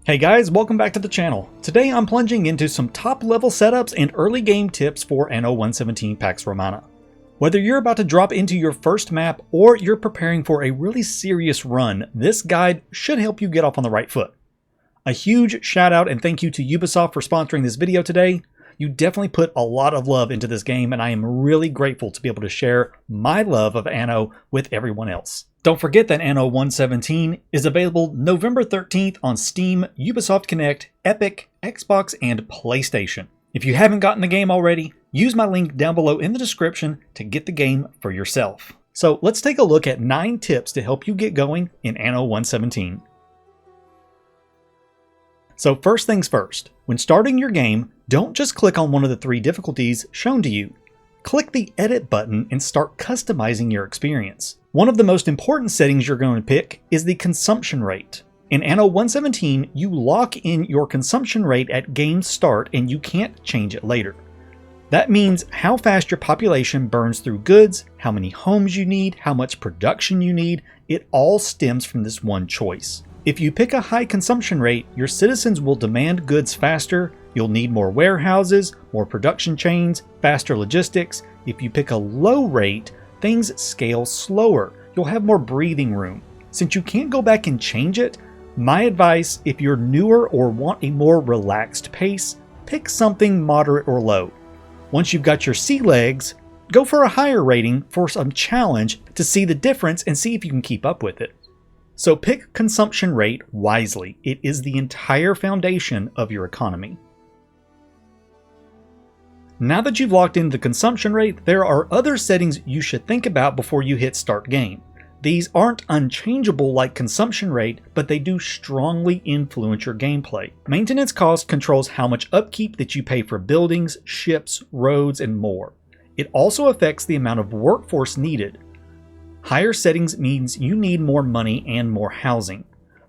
Hey guys, welcome back to the channel. Today I'm plunging into some top level setups and early game tips for Anno 117 Pax Romana. Whether you're about to drop into your first map or you're preparing for a really serious run, this guide should help you get off on the right foot. A huge shout out and thank you to Ubisoft for sponsoring this video today. You definitely put a lot of love into this game and I am really grateful to be able to share my love of Anno with everyone else. Don't forget that Anno 117 is available November 13th on Steam, Ubisoft Connect, Epic, Xbox, and PlayStation. If you haven't gotten the game already, use my link down below in the description to get the game for yourself. So let's take a look at 9 tips to help you get going in Anno 117. So first things first, when starting your game, don't just click on one of the 3 difficulties shown to you. Click the edit button and start customizing your experience. One of the most important settings you're going to pick is the consumption rate. In Anno 117, you lock in your consumption rate at game start and you can't change it later. That means how fast your population burns through goods, how many homes you need, how much production you need, it all stems from this one choice. If you pick a high consumption rate, your citizens will demand goods faster, you'll need more warehouses, more production chains, faster logistics. If you pick a low rate, things scale slower. You'll have more breathing room. Since you can't go back and change it, my advice, if you're newer or want a more relaxed pace, pick something moderate or low. Once you've got your sea legs, go for a higher rating for some challenge to see the difference and see if you can keep up with it. So pick consumption rate wisely. It is the entire foundation of your economy. Now that you've locked in the consumption rate, there are other settings you should think about before you hit start game. These aren't unchangeable like consumption rate, but they do strongly influence your gameplay. Maintenance cost controls how much upkeep that you pay for buildings, ships, roads, and more. It also affects the amount of workforce needed. Higher settings means you need more money and more housing.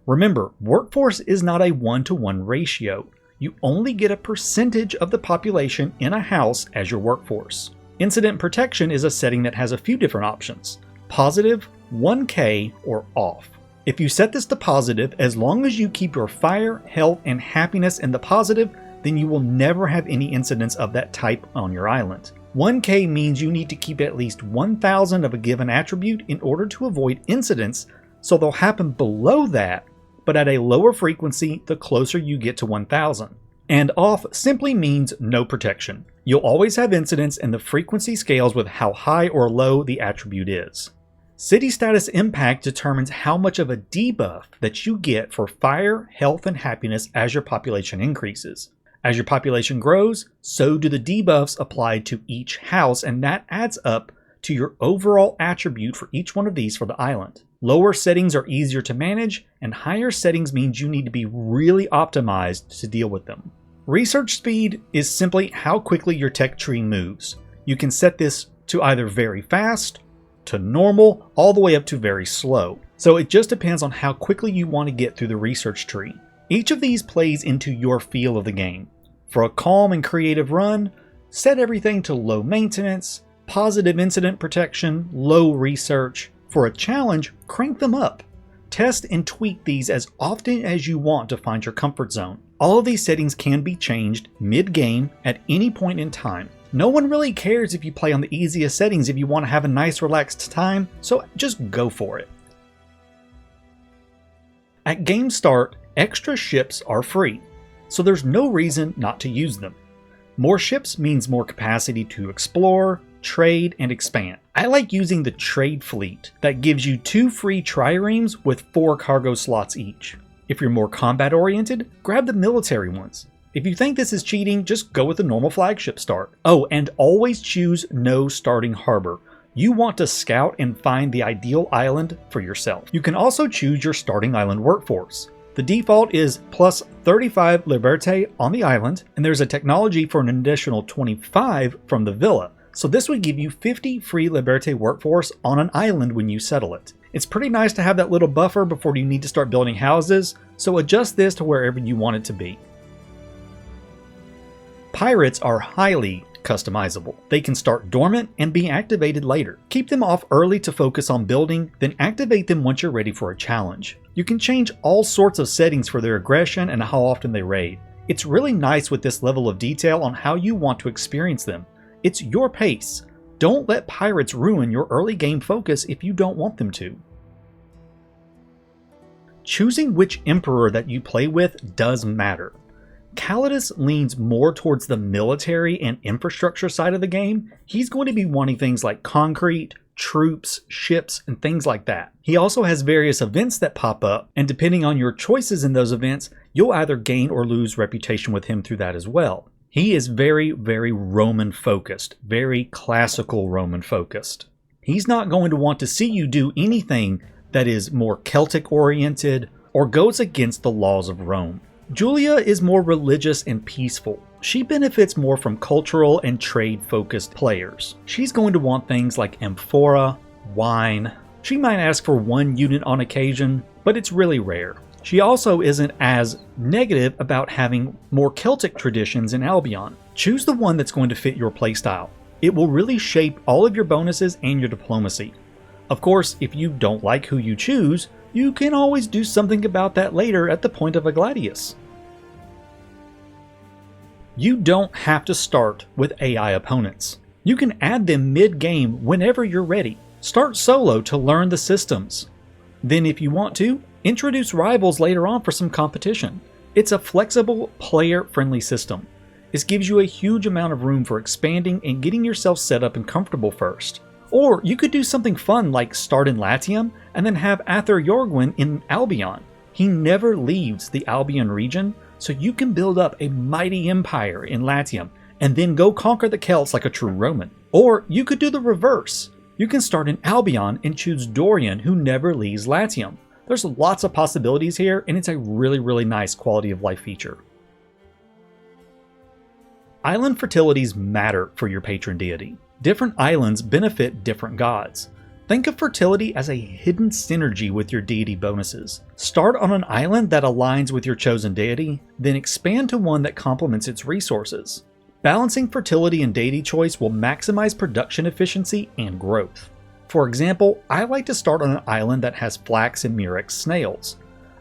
Remember, workforce is not a 1-to-1 ratio. You only get a percentage of the population in a house as your workforce. Incident protection is a setting that has a few different options: positive, 1K, or off. If you set this to positive, as long as you keep your fire, health, and happiness in the positive, then you will never have any incidents of that type on your island. 1K means you need to keep at least 1,000 of a given attribute in order to avoid incidents, so they'll happen below that, but at a lower frequency the closer you get to 1,000. And off simply means no protection. You'll always have incidents and the frequency scales with how high or low the attribute is. City status impact determines how much of a debuff that you get for fire, health, and happiness as your population increases. As your population grows, so do the debuffs applied to each house, and that adds up to your overall attribute for each one of these for the island. Lower settings are easier to manage, and higher settings means you need to be really optimized to deal with them. Research speed is simply how quickly your tech tree moves. You can set this to either very fast, to normal, all the way up to very slow. So it just depends on how quickly you want to get through the research tree. Each of these plays into your feel of the game. For a calm and creative run, set everything to low maintenance, positive incident protection, low research. For a challenge, crank them up. Test and tweak these as often as you want to find your comfort zone. All of these settings can be changed mid-game at any point in time. No one really cares if you play on the easiest settings if you want to have a nice relaxed time, so just go for it. At game start, extra ships are free, so there's no reason not to use them. More ships means more capacity to explore, trade, and expand. I like using the trade fleet that gives you 2 free triremes with 4 cargo slots each. If you're more combat oriented, grab the military ones. If you think this is cheating, just go with the normal flagship start. Oh, and always choose no starting harbor. You want to scout and find the ideal island for yourself. You can also choose your starting island workforce. The default is plus 35 Liberté on the island, and there's a technology for an additional 25 from the villa. So this would give you 50 free Liberté workforce on an island when you settle it. It's pretty nice to have that little buffer before you need to start building houses, so adjust this to wherever you want it to be. Pirates are highly customizable. They can start dormant and be activated later. Keep them off early to focus on building, then activate them once you're ready for a challenge. You can change all sorts of settings for their aggression and how often they raid. It's really nice with this level of detail on how you want to experience them. It's your pace. Don't let pirates ruin your early game focus if you don't want them to. Choosing which emperor that you play with does matter. Calidus leans more towards the military and infrastructure side of the game. He's going to be wanting things like concrete, troops, ships, and things like that. He also has various events that pop up, and depending on your choices in those events, you'll either gain or lose reputation with him through that as well. He is very, very Roman focused, very classical Roman focused. He's not going to want to see you do anything that is more Celtic oriented or goes against the laws of Rome. Julia is more religious and peaceful. She benefits more from cultural and trade-focused players. She's going to want things like amphora, wine. She might ask for one unit on occasion, but it's really rare. She also isn't as negative about having more Celtic traditions in Albion. Choose the one that's going to fit your playstyle. It will really shape all of your bonuses and your diplomacy. Of course, if you don't like who you choose, you can always do something about that later at the point of a gladius. You don't have to start with AI opponents. You can add them mid-game whenever you're ready. Start solo to learn the systems. Then if you want to, introduce rivals later on for some competition. It's a flexible, player-friendly system. This gives you a huge amount of room for expanding and getting yourself set up and comfortable first. Or you could do something fun like start in Latium and then have Ather Yorgwin in Albion. He never leaves the Albion region, so you can build up a mighty empire in Latium and then go conquer the Celts like a true Roman. Or you could do the reverse. You can start in Albion and choose Dorian, who never leaves Latium. There's lots of possibilities here, and it's a really, really nice quality of life feature. Island fertilities matter for your patron deity. Different islands benefit different gods. Think of fertility as a hidden synergy with your deity bonuses. Start on an island that aligns with your chosen deity, then expand to one that complements its resources. Balancing fertility and deity choice will maximize production efficiency and growth. For example, I like to start on an island that has flax and murex snails.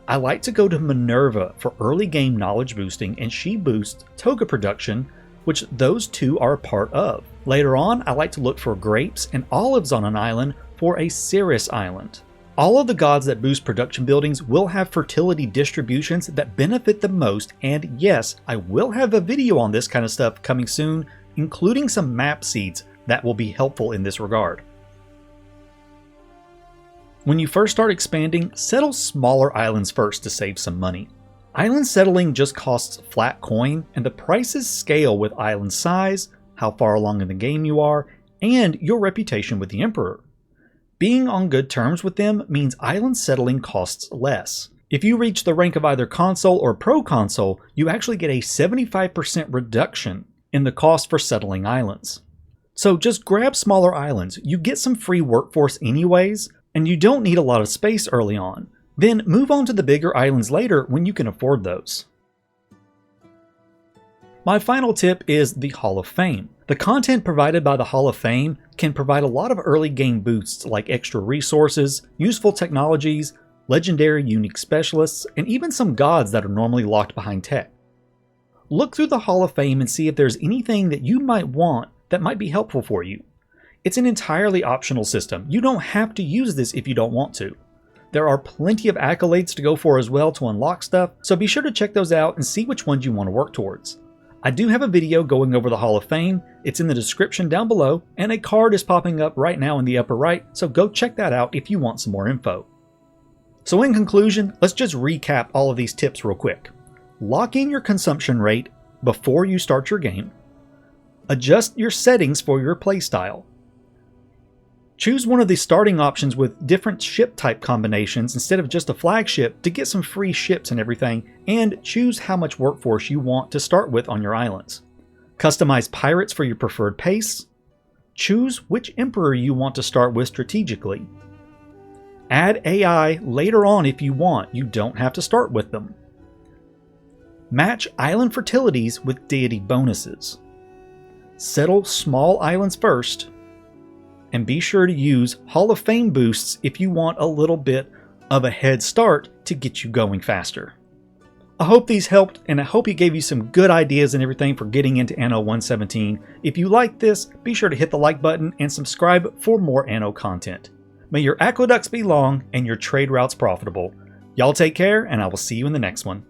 I like to go to Minerva for early game knowledge boosting, and she boosts toga production, which those two are a part of. Later on, I like to look for grapes and olives on an island for a Ceres island. All of the gods that boost production buildings will have fertility distributions that benefit the most, and yes, I will have a video on this kind of stuff coming soon, including some map seeds that will be helpful in this regard. When you first start expanding, settle smaller islands first to save some money. Island settling just costs flat coin, and the prices scale with island size, how far along in the game you are, and your reputation with the Emperor. Being on good terms with them means island settling costs less. If you reach the rank of either consul or proconsul, you actually get a 75% reduction in the cost for settling islands. So just grab smaller islands. You get some free workforce anyways, and you don't need a lot of space early on. Then move on to the bigger islands later when you can afford those. My final tip is the Hall of Fame. The content provided by the Hall of Fame can provide a lot of early game boosts like extra resources, useful technologies, legendary unique specialists, and even some gods that are normally locked behind tech. Look through the Hall of Fame and see if there's anything that you might want that might be helpful for you. It's an entirely optional system. You don't have to use this if you don't want to. There are plenty of accolades to go for as well to unlock stuff, so be sure to check those out and see which ones you want to work towards. I do have a video going over the Hall of Fame. It's in the description down below, and a card is popping up right now in the upper right, so go check that out if you want some more info. So in conclusion, let's just recap all of these tips real quick. Lock in your consumption rate before you start your game. Adjust your settings for your playstyle. Choose one of the starting options with different ship type combinations instead of just a flagship to get some free ships and everything, and choose how much workforce you want to start with on your islands. Customize pirates for your preferred pace. Choose which emperor you want to start with strategically. Add AI later on if you want, you don't have to start with them. Match island fertilities with deity bonuses. Settle small islands first, and be sure to use Hall of Fame boosts if you want a little bit of a head start to get you going faster. I hope these helped, and I hope it gave you some good ideas and everything for getting into Anno 117. If you like this, be sure to hit the like button and subscribe for more Anno content. May your aqueducts be long and your trade routes profitable. Y'all take care, and I will see you in the next one.